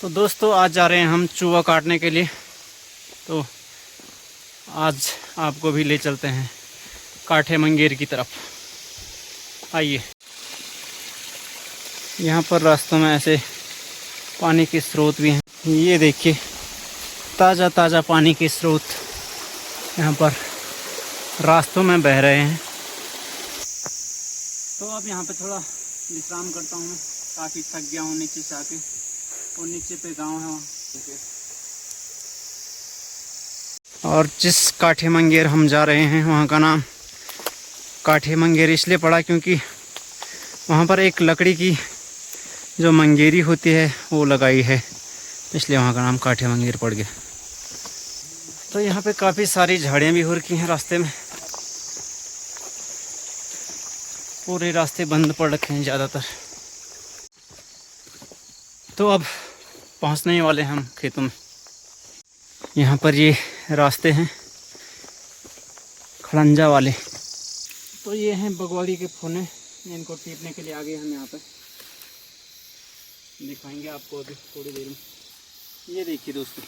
तो दोस्तों आज जा रहे हैं हम चूहा काटने के लिए। तो आज आपको भी ले चलते हैं काठे मंगेर की तरफ। आइए, यहाँ पर रास्तों में ऐसे पानी के स्रोत भी हैं। ये देखिए, ताज़ा ताज़ा पानी के स्रोत यहाँ पर रास्तों में बह रहे हैं। तो अब यहाँ पे थोड़ा विश्राम करता हूँ। मैं काफ़ी थक गया हूँ नीचे से आके, और नीचे पे गांव है वहाँ। और जिस काठे मंगेर हम जा रहे हैं वहाँ का नाम काठे मंगेर इसलिए पड़ा क्योंकि वहाँ पर एक लकड़ी की जो मंगेरी होती है वो लगाई है, इसलिए वहाँ का नाम काठे मंगेर पड़ गया। तो यहाँ पे काफ़ी सारी झाड़ियाँ भी हो रखी हैं रास्ते में। पूरे रास्ते बंद पड़ रखे हैं ज़्यादातर। तो अब पहुँचने वाले हैं हम खेतों में। यहाँ पर ये रास्ते हैं खड़ंजा वाले। तो ये हैं बगवाड़ी के फूने, इनको टीपने के लिए आ गए हम यहाँ पे। दिखाएंगे आपको अभी थोड़ी देर में। ये देखिए दोस्तों,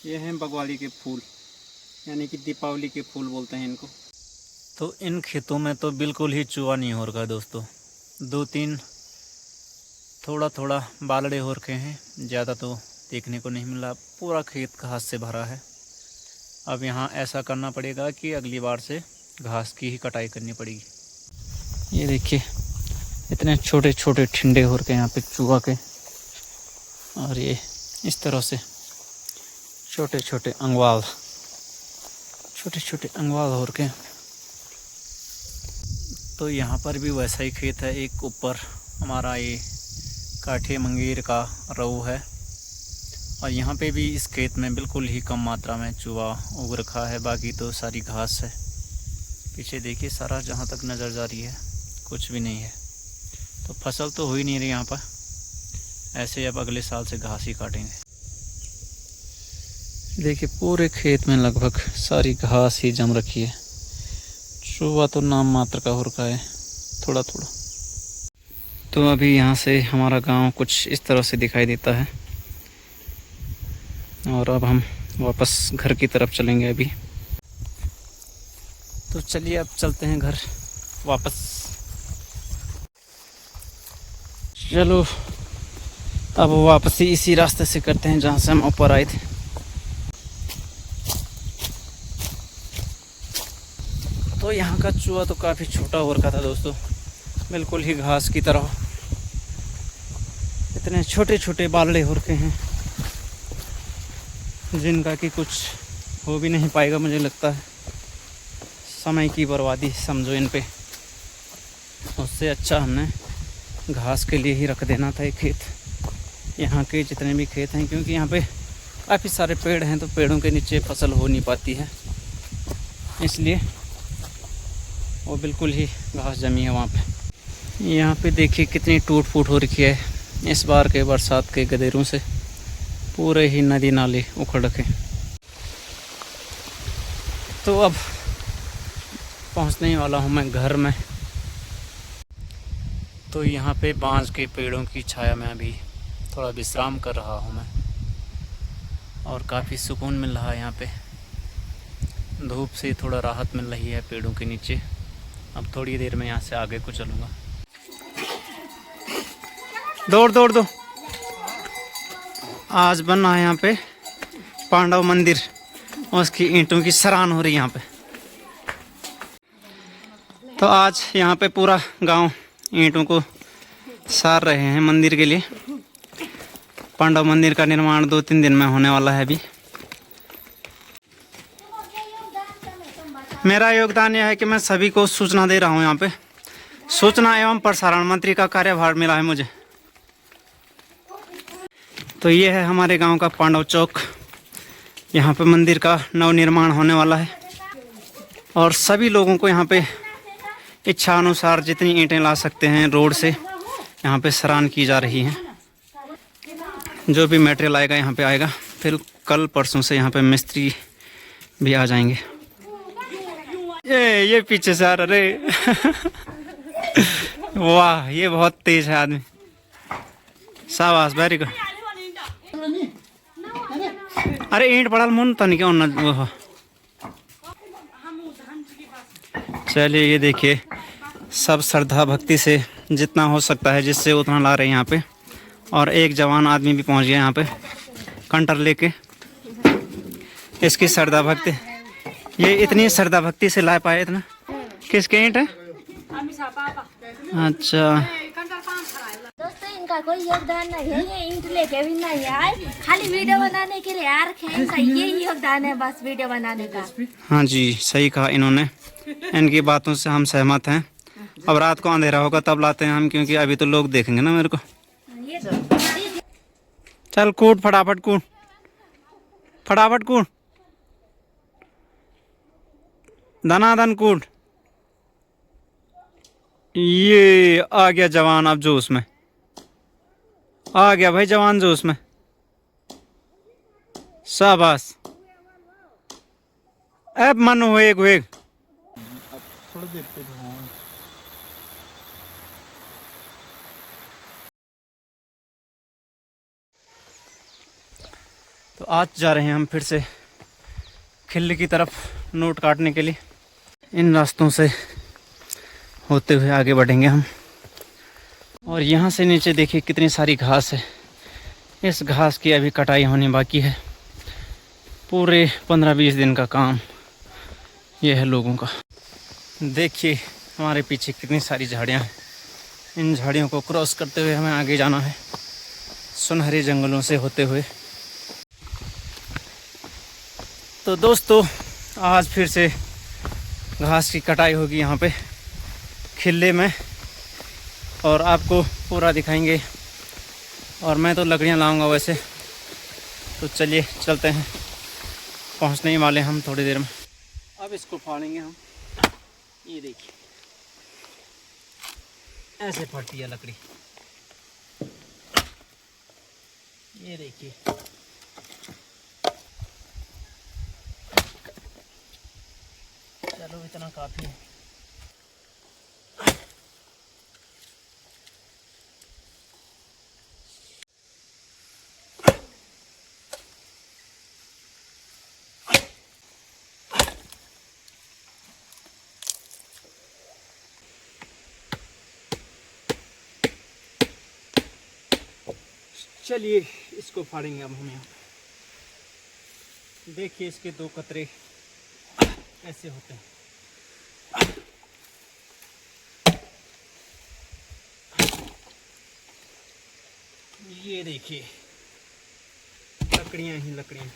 ये हैं बगवाड़ी के फूल, यानी कि दीपावली के फूल बोलते हैं इनको। तो इन खेतों में तो बिल्कुल ही चूहा नहीं हो रखा दोस्तों। 2-3 थोड़ा थोड़ा बालड़े हो रखे हैं, ज़्यादा तो देखने को नहीं मिला। पूरा खेत घास से भरा है। अब यहाँ ऐसा करना पड़ेगा कि अगली बार से घास की ही कटाई करनी पड़ेगी। ये देखिए, इतने छोटे छोटे ठिंडे हो रखे हैं यहाँ पे चूहा के, और ये इस तरह से छोटे छोटे अंगवाल हो रखे हैं। तो यहाँ पर भी वैसा ही खेत है। एक ऊपर हमारा ये काठे मंगेर का रऊ है, और यहाँ पे भी इस खेत में बिल्कुल ही कम मात्रा में चूहा उग रखा है। बाकी तो सारी घास है। पीछे देखिए, सारा जहाँ तक नज़र जा रही है कुछ भी नहीं है। तो फसल तो हो ही नहीं रही यहाँ पर। ऐसे अब अगले साल से घास ही काटेंगे। देखिए, पूरे खेत में लगभग सारी घास ही जम रखी है। चूहा तो नाम मात्र का हो रखा है, थोड़ा थोड़ा। तो अभी यहाँ से हमारा गांव कुछ इस तरह से दिखाई देता है, और अब हम वापस घर की तरफ चलेंगे अभी। तो चलिए अब चलते हैं घर वापस। चलो अब वापसी इसी रास्ते से करते हैं जहाँ से हम ऊपर आए थे। तो यहाँ का चूहा तो काफ़ी छोटा हो रखा था दोस्तों, बिल्कुल ही घास की तरह। इतने छोटे छोटे बालड़े हो रखे हैं जिनका कि कुछ हो भी नहीं पाएगा। मुझे लगता है समय की बर्बादी समझो इन पे। उससे अच्छा हमने घास के लिए ही रख देना था एक खेत, यहाँ के जितने भी खेत हैं, क्योंकि यहाँ पे काफ़ी सारे पेड़ हैं। तो पेड़ों के नीचे फसल हो नहीं पाती है, इसलिए वो बिल्कुल ही घास जमी है वहाँ पे। यहाँ पे देखिए कितनी टूट फूट हो रखी है इस बार के बरसात के गदेरों से। पूरे ही नदी नाले उखड़ रखे। तो अब पहुँचने वाला हूँ मैं घर में। तो यहाँ पे बांस के पेड़ों की छाया में अभी थोड़ा विश्राम कर रहा हूँ मैं, और काफ़ी सुकून मिल रहा है यहाँ पे। धूप से थोड़ा राहत मिल रही है पेड़ों के नीचे। अब थोड़ी देर में यहाँ से आगे को चलूँगा। दौड़ दौड़ दो। आज बना है यहाँ पे पांडव मंदिर, और उसकी ईंटों की सराहना हो रही है यहाँ पे। तो आज यहाँ पे पूरा गांव ईंटों को सार रहे हैं मंदिर के लिए। पांडव मंदिर का निर्माण 2-3 दिन में होने वाला है अभी। मेरा योगदान यह है कि मैं सभी को सूचना दे रहा हूँ। यहाँ पे सूचना एवं प्रसारण मंत्री का कार्यभार मिला है मुझे। तो ये है हमारे गांव का पांडव चौक। यहाँ पे मंदिर का नवनिर्माण होने वाला है, और सभी लोगों को यहाँ पे इच्छा अनुसार जितनी ईंटें ला सकते हैं रोड से यहाँ पे सराहना की जा रही है। जो भी मटेरियल आएगा यहाँ पे आएगा। फिर कल परसों से यहाँ पे मिस्त्री भी आ जाएंगे। ये पीछे से आ रहा रे। वाह, ये बहुत तेज है आदमी। शाबाश, वेरी गुड। अरे ईंट पड़ा मुन तो नहीं वो। चलिए ये देखिए, सब श्रद्धा भक्ति से जितना हो सकता है जिससे उतना ला रहे हैं यहाँ पे। और एक जवान आदमी भी पहुँच गया यहाँ पे कंटर लेके। इसकी श्रद्धा भक्ति, ये इतनी श्रद्धा भक्ति से ला पाए इतना। किसके ईंट है? अच्छा दोस्तों इनका कोई योगदान नहीं है, ये ईंट लेके भी नहीं आए, खाली वीडियो बनाने के लिए आ रखे हैं। इनका यही योगदान है बस, वीडियो बनाने का। हाँ जी सही कहा इन्होंने, इनकी बातों से हम सहमत हैं। अब रात को अंधेरा होगा तब लाते हैं हम, क्योंकि अभी तो लोग देखेंगे ना मेरे को। चल कूट फटाफट कूट, फटाफट कूट, दनादन कूट। ये आ गया जवान अब जोश में, आ गया भाई जवान जोश में। शाबाश, अब मन हुए थोड़ा देर पे तो आज जा रहे हैं हम फिर से खिल्ली की तरफ नोट काटने के लिए। इन रास्तों से होते हुए आगे बढ़ेंगे हम। और यहाँ से नीचे देखिए कितनी सारी घास है। इस घास की अभी कटाई होनी बाकी है। पूरे 15-20 दिन का काम ये है लोगों का। देखिए हमारे पीछे कितनी सारी झाड़ियाँ हैं। इन झाड़ियों को क्रॉस करते हुए हमें आगे जाना है, सुनहरे जंगलों से होते हुए। तो दोस्तों आज फिर से घास की कटाई होगी यहाँ पे खिल्ले में, और आपको पूरा दिखाएंगे। और मैं तो लकड़ियाँ लाऊंगा वैसे। तो चलिए चलते हैं, पहुँचने ही वाले हम थोड़ी देर में। अब इसको फाड़ेंगे हम। ये देखिए ऐसे फटती है लकड़ी, ये देखिए। चलो इतना काफ़ी है। चलिए इसको फाड़ेंगे अब हम यहाँ। देखिए इसके 2 कतरे ऐसे होते हैं। ये देखिए लकड़ियाँ ही लकड़ियाँ।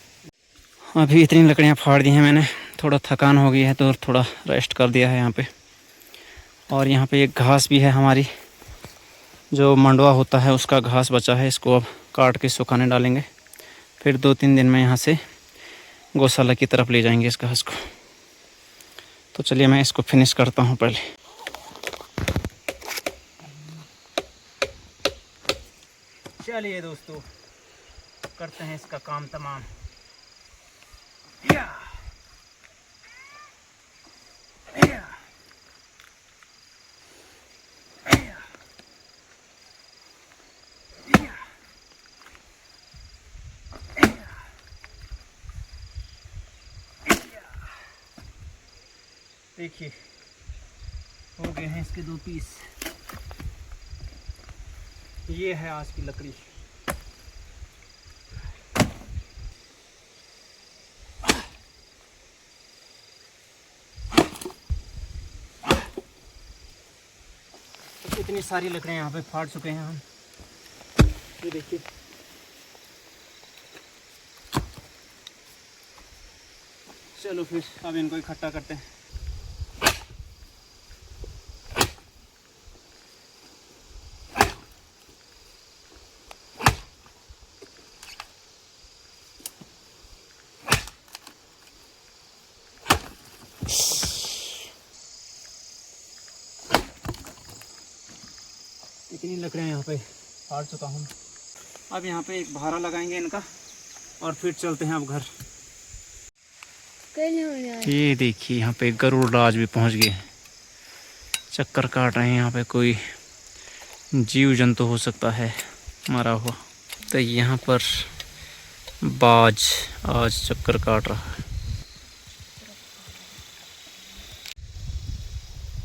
अभी इतनी लकड़ियाँ फाड़ दी हैं मैंने। थोड़ा थकान हो गई है तो थोड़ा रेस्ट कर दिया है यहाँ पे। और यहाँ पे एक घास भी है हमारी, जो मंडवा होता है उसका घास बचा है। इसको अब काट के सुखाने डालेंगे। फिर 2-3 दिन में यहाँ से गौशाला की तरफ ले जाएंगे इस घास को। तो चलिए मैं इसको फिनिश करता हूँ पहले। चलिए दोस्तों करते हैं इसका काम तमाम। देखिए हो गए हैं इसके 2 पीस। ये है आज की लकड़ी। इतनी सारी लकड़ियां यहाँ पे फाड़ चुके हैं हम। ये देखिए चलो फिर अब इनको इकट्ठा करते हैं। इतनी लकड़ियाँ यहाँ पे फाड़ चुका हूँ। अब यहाँ पे एक भारा लगाएंगे इनका और फिर चलते हैं अब घर। ये देखिए यहाँ पे गरुड़ राज भी पहुँच गए हैं, चक्कर काट रहे हैं। यहाँ पे कोई जीव जंतु हो सकता है मरा हुआ। तो यहाँ पर बाज आज चक्कर काट रहा है।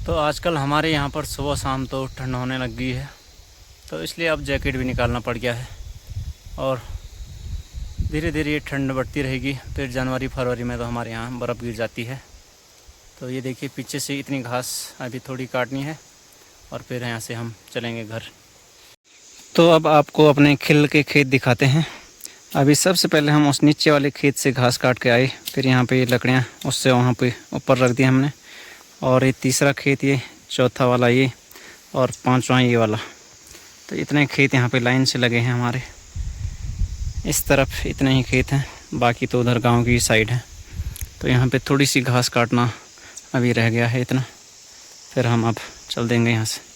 तो आजकल हमारे यहाँ पर सुबह शाम तो ठंड होने लग गई है, तो इसलिए अब जैकेट भी निकालना पड़ गया है। और धीरे धीरे ये ठंड बढ़ती रहेगी, फिर जनवरी फरवरी में तो हमारे यहाँ बर्फ़ गिर जाती है। तो ये देखिए पीछे से इतनी घास अभी थोड़ी काटनी है और फिर यहाँ से हम चलेंगे घर। तो अब आपको अपने खिल के खेत दिखाते हैं। अभी सबसे पहले हम उस नीचे वाले खेत से घास काट के आए, फिर यहाँ पे ये लकड़ियाँ उससे वहाँ पे ऊपर रख दी हमने। और ये तीसरा खेत, ये चौथा वाला ये, और पांचवा ये वाला। तो इतने खेत यहाँ पे लाइन से लगे हैं हमारे। इस तरफ इतने ही खेत हैं, बाकी तो उधर गांव की साइड है। तो यहाँ पे थोड़ी सी घास काटना अभी रह गया है इतना, फिर हम अब चल देंगे यहाँ से।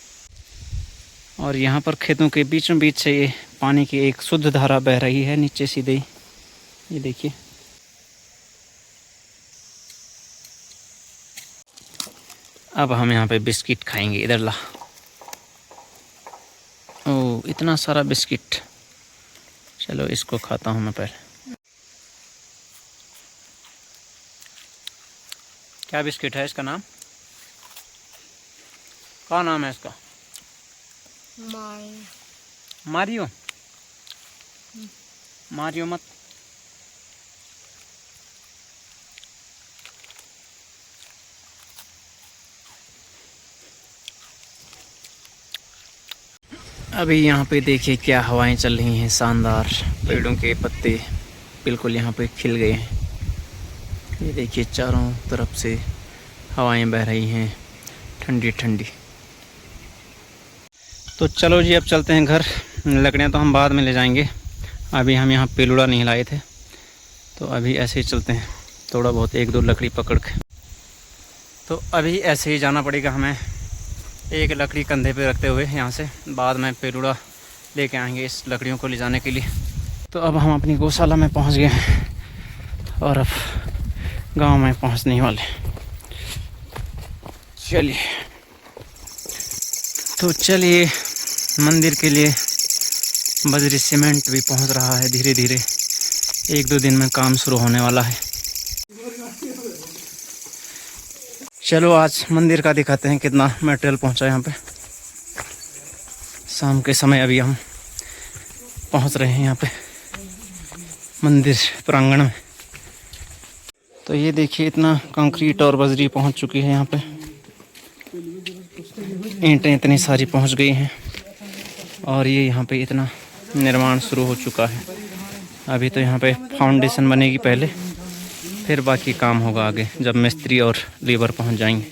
और यहाँ पर खेतों के बीचों बीच से ये पानी की एक शुद्ध धारा बह रही है नीचे सीधे ही, ये देखिए। अब हम यहाँ पे बिस्किट खाएंगे। इधर ला। ओह इतना सारा बिस्किट, चलो इसको खाता हूँ मैं पहले। क्या बिस्किट है इसका नाम? क्या नाम है इसका? मारियो। मारियो मत। अभी यहाँ पे देखिए क्या हवाएं चल रही हैं शानदार। पेड़ों के पत्ते बिल्कुल यहाँ पे खिल गए हैं। ये देखिए चारों तरफ से हवाएं बह रही हैं ठंडी ठंडी। तो चलो जी अब चलते हैं घर। लकड़ियाँ तो हम बाद में ले जाएंगे, अभी हम यहाँ पेलुड़ा नहीं लाए थे, तो अभी ऐसे ही चलते हैं थोड़ा बहुत एक दो लकड़ी पकड़ के। तो अभी ऐसे ही जाना पड़ेगा हमें, एक लकड़ी कंधे पे रखते हुए यहाँ से। बाद में पेलुड़ा लेके आएंगे इस लकड़ियों को ले जाने के लिए। तो अब हम अपनी गौशाला में पहुँच गए हैं और अब गांव में पहुँचने वाले। चलिए तो चलिए, मंदिर के लिए बजरी सीमेंट भी पहुंच रहा है धीरे धीरे। एक दो दिन में काम शुरू होने वाला है। चलो आज मंदिर का दिखाते हैं कितना मटेरियल पहुंचा यहाँ पे। शाम के समय अभी हम पहुंच रहे हैं यहाँ पे मंदिर प्रांगण में। तो ये देखिए इतना कंक्रीट और बजरी पहुंच चुकी है यहाँ पे। ईंटें इतनी सारी पहुंच गई हैं और ये यहाँ पे इतना निर्माण शुरू हो चुका है। अभी तो यहाँ पे फाउंडेशन बनेगी पहले, फिर बाकी काम होगा आगे जब मिस्त्री और लेबर पहुंच जाएंगे।